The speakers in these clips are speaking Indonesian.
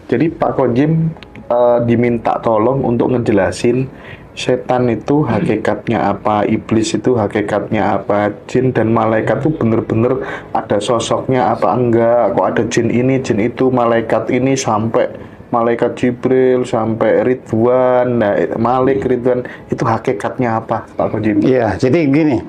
Jadi Pak Kojim diminta tolong untuk ngejelasin setan itu hakikatnya apa, iblis itu hakikatnya apa, jin dan malaikat itu bener-bener ada sosoknya apa enggak, kok ada jin ini, jin itu, malaikat ini sampai malaikat Jibril sampai Ridwan, nah, Malik Ridwan itu hakikatnya apa, Pak Kojim? Iya, jadi gini,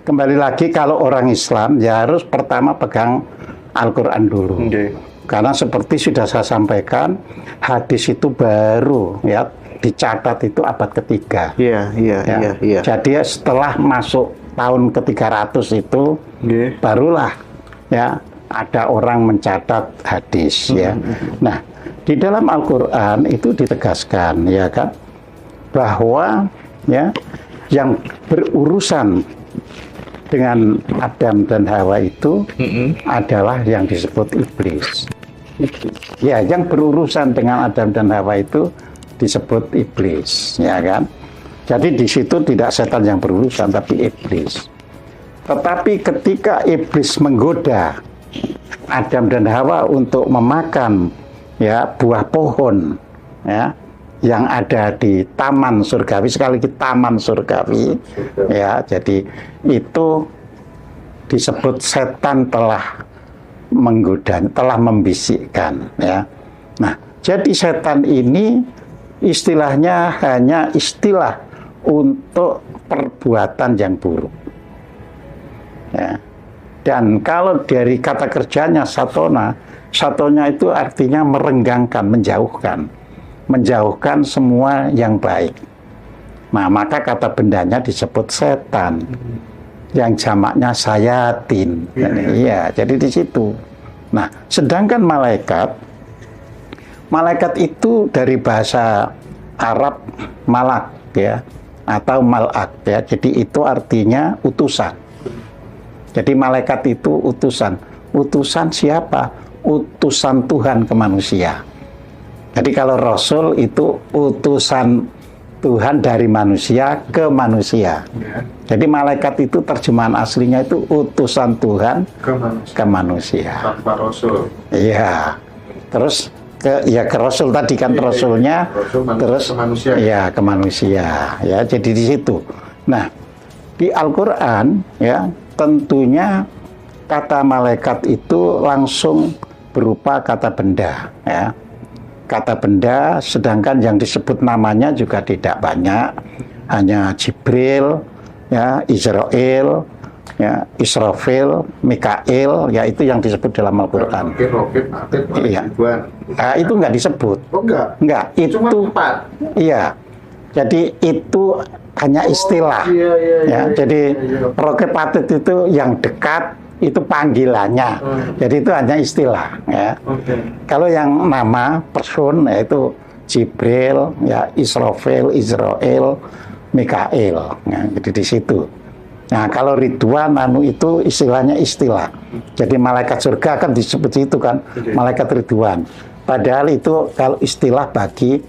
kembali lagi kalau orang Islam ya harus pertama pegang Al-Quran dulu. Okay. Karena seperti sudah saya sampaikan, hadis itu baru ya dicatat itu abad ketiga. Iya, iya. Jadi setelah masuk tahun ke-300 itu barulah ya ada orang mencatat hadis ya. Nah, di dalam Al-Qur'an itu ditegaskan ya kan bahwa ya yang berurusan dengan Adam dan Hawa itu adalah yang disebut iblis. Ya, yang berurusan dengan Adam dan Hawa itu disebut iblis, ya kan? Jadi di situ tidak setan yang berurusan, tapi iblis. Tetapi ketika iblis menggoda Adam dan Hawa untuk memakan ya buah pohon, ya, yang ada di taman surgawi, sekali lagi taman surgawi, ya, jadi itu disebut setan telah menggoda, telah membisikkan, ya. Nah, jadi setan ini istilahnya hanya istilah untuk perbuatan yang buruk. Ya. Dan kalau dari kata kerjanya satona, satonya itu artinya merenggangkan, menjauhkan semua yang baik. Nah, maka kata bendanya disebut setan, yang jamaknya sayatin. Iya, jadi di situ. Nah, sedangkan malaikat itu dari bahasa Arab malak ya atau malak ya. Jadi itu artinya utusan. Jadi malaikat itu utusan. Utusan siapa? Utusan Tuhan ke manusia. Jadi kalau Rasul itu utusan Tuhan dari manusia ke manusia. Jadi malaikat itu terjemahan aslinya itu utusan Tuhan ke manusia. Tanpa Rasul. Iya. Terus ke Rasul tadi kan rasulnya Rasul terus ke manusia. Ya ke manusia ya, jadi di situ. Nah, di Al-Qur'an ya tentunya kata malaikat itu langsung berupa kata benda ya. Kata benda, sedangkan yang disebut namanya juga tidak banyak, hanya Jibril ya, Israel ya, Israfil, Mikail, ya itu yang disebut dalam Al-Qur'an. Roket, atlet, iya. Itu enggak disebut. Oh enggak? Enggak, itu cuma 4. Iya. Jadi itu hanya istilah. Iya. Jadi roket atlet itu yang dekat, itu panggilannya. Jadi itu hanya istilah ya. Kalau yang nama person yaitu Jibril, ya Israfil, Israel, Mikail. Ya, jadi di situ. Nah, kalau Ridwan itu istilahnya istilah. Jadi malaikat surga kan disebut itu kan, malaikat Ridwan. Padahal itu kalau istilah bagi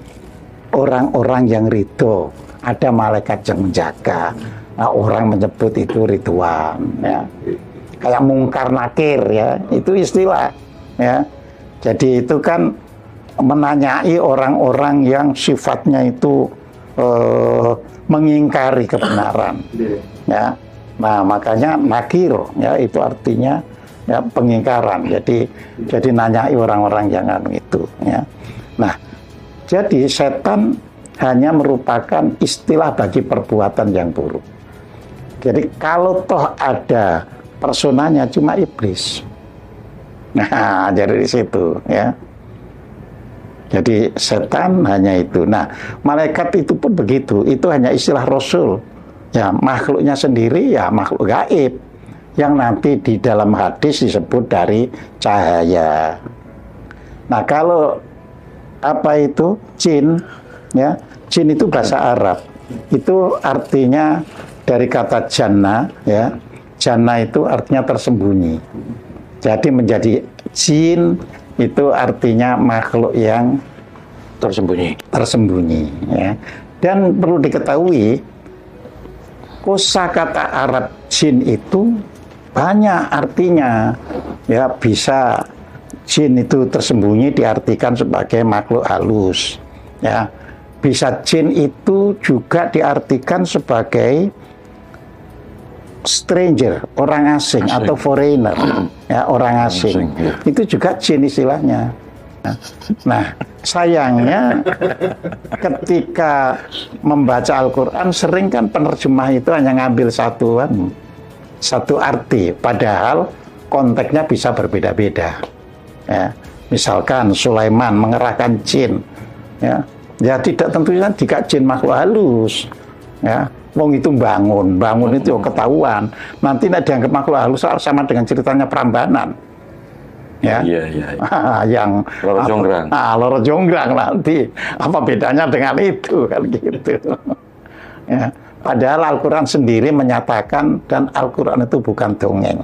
orang-orang yang ridho. Ada malaikat yang menjaga. Nah, orang menyebut itu Ridwan. Ya. Kayak mungkar nakir ya, itu istilah. Ya. Jadi itu kan menanyai orang-orang yang sifatnya itu mengingkari kebenaran. Ya. Nah, makanya nakir ya itu artinya ya pengingkaran. Jadi nanyai orang-orang yang itu ya. Nah, jadi setan hanya merupakan istilah bagi perbuatan yang buruk. Jadi kalau toh ada personanya cuma iblis. Nah, jadi di situ ya. Jadi setan hanya itu. Nah, malaikat itu pun begitu. Itu hanya istilah Rasul. Ya, makhluknya sendiri ya makhluk gaib yang nanti di dalam hadis disebut dari cahaya. Nah, kalau apa itu jin ya, jin itu bahasa Arab. Itu artinya dari kata jannah ya. Jannah itu artinya tersembunyi. Jadi menjadi jin itu artinya makhluk yang tersembunyi ya. Dan perlu diketahui kosakata Arab jin itu banyak artinya ya, bisa jin itu tersembunyi diartikan sebagai makhluk halus, ya. Bisa jin itu juga diartikan sebagai stranger, orang asing, atau foreigner, ya, orang asing. Itu juga jin istilahnya. Nah, sayangnya ketika membaca Al-Quran sering kan penerjemah itu hanya ngambil satu arti, padahal konteksnya bisa berbeda-beda. Ya, misalkan Sulaiman mengerahkan jin, ya tidak tentunya tidak jin makhluk halus, ya. Wong itu bangun itu ketahuan. Nanti dianggap makhluk halus sama dengan ceritanya Prambanan. Ya. Iya. Yang Loro Jonggrang. Loro Jonggrang nanti. Apa bedanya dengan itu kan gitu. Ya. Padahal Al-Quran sendiri menyatakan dan Al-Quran itu bukan dongeng.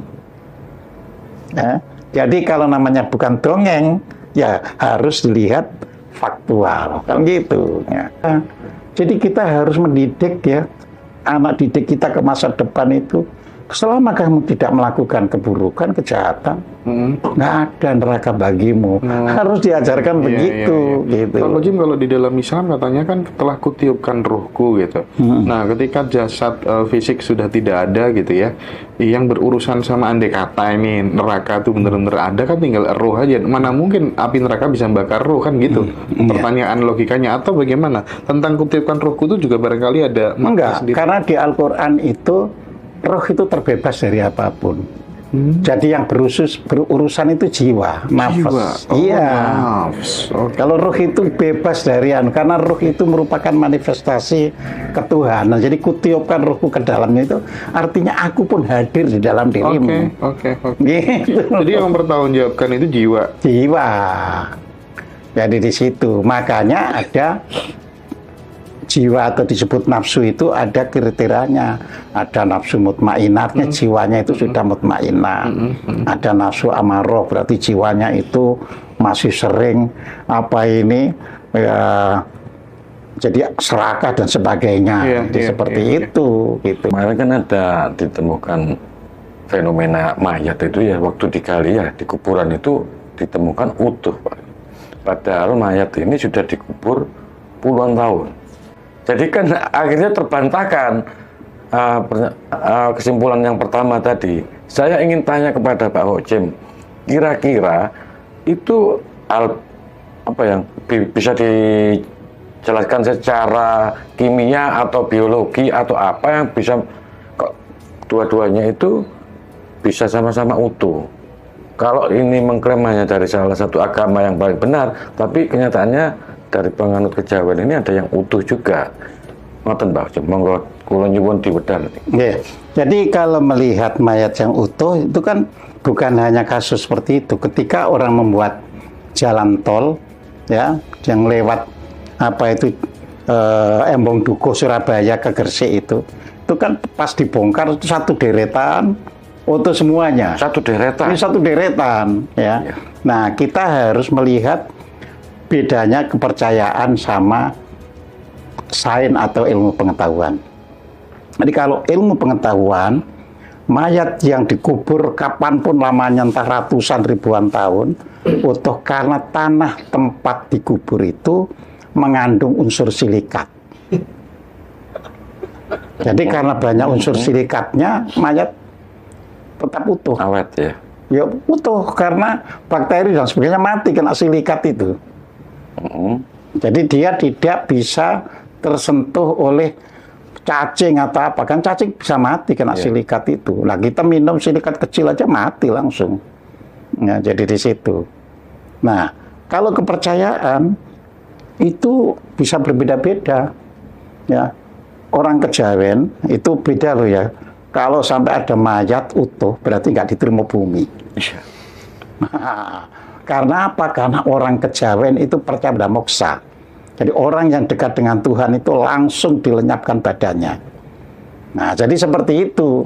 Ya. Jadi kalau namanya bukan dongeng, ya harus dilihat faktual kan gitu. Ya. Jadi kita harus mendidik ya anak didik kita ke masa depan itu, selama kamu tidak melakukan keburukan, kejahatan, nggak ada neraka bagimu. Harus diajarkan begitu. Gitu. Kalau Jim, kalau di dalam Islam katanya kan telah kutiupkan ruhku gitu. Nah, ketika jasad fisik sudah tidak ada gitu ya, yang berurusan sama andai kata ini neraka itu benar-benar ada kan tinggal roh aja. Mana mungkin api neraka bisa membakar roh kan gitu. Pertanyaan logikanya atau bagaimana? Tentang kutiupkan ruhku itu juga barangkali ada enggak, sendiri. Karena di Al-Quran itu roh itu terbebas dari apapun. Jadi yang berurusan itu jiwa, nafas. Iya. Kalau roh itu bebas dari karena roh itu merupakan manifestasi ketuhanan. Jadi kutiupkan rohku ke dalamnya itu artinya aku pun hadir di dalam dirimu. Oke. Gitu. Jadi yang mempertanggungjawabkan itu jiwa. Jiwa. Jadi di situ makanya ada jiwa atau disebut nafsu itu ada kriterianya. Ada nafsu mutmainatnya, jiwanya itu sudah mutmainah. Ada nafsu amaroh, berarti jiwanya itu masih sering jadi serakah dan sebagainya. Seperti itu. Gitu. Kemarin kan ada ditemukan fenomena mayat itu ya, waktu digali ya di kuburan itu ditemukan utuh, Pak. Padahal mayat ini sudah dikubur puluhan tahun. Jadi kan akhirnya terbantahkan kesimpulan yang pertama tadi. Saya ingin tanya kepada Pak Hocim, kira-kira itu apa yang bisa dijelaskan secara kimia atau biologi atau apa yang bisa kok dua-duanya itu bisa sama-sama utuh? Kalau ini mengklaim hanya dari salah satu agama yang paling benar, tapi kenyataannya dari penganut kejawen ini ada yang utuh juga. Ngoten Mbak, monggo kula nyuwun diwedhar. Yeah. Jadi kalau melihat mayat yang utuh itu kan bukan hanya kasus seperti itu. Ketika orang membuat jalan tol ya yang lewat Embong Dukuh Surabaya ke Gresik itu kan pas dibongkar itu satu deretan utuh semuanya. Satu deretan. Ini satu deretan ya. Yeah. Nah, kita harus melihat bedanya kepercayaan sama sains atau ilmu pengetahuan. Jadi kalau ilmu pengetahuan, mayat yang dikubur kapanpun lamanya entah ratusan ribuan tahun, utuh karena tanah tempat dikubur itu mengandung unsur silikat. Jadi karena banyak unsur silikatnya, mayat tetap utuh. Awet ya? Ya utuh, karena bakteri dan sebagainya mati kena silikat itu. Jadi dia tidak bisa tersentuh oleh cacing atau apa, kan cacing bisa mati kena silikat itu. Nah kita minum silikat kecil aja mati langsung. Ya, jadi di situ. Nah kalau kepercayaan itu bisa berbeda-beda. Ya, orang Kejawen itu beda loh ya. Kalau sampai ada mayat utuh berarti nggak diterima bumi. Karena apa? Karena orang Kejawen itu percaya pada moksa. Jadi orang yang dekat dengan Tuhan itu langsung dilenyapkan badannya. Nah, jadi seperti itu.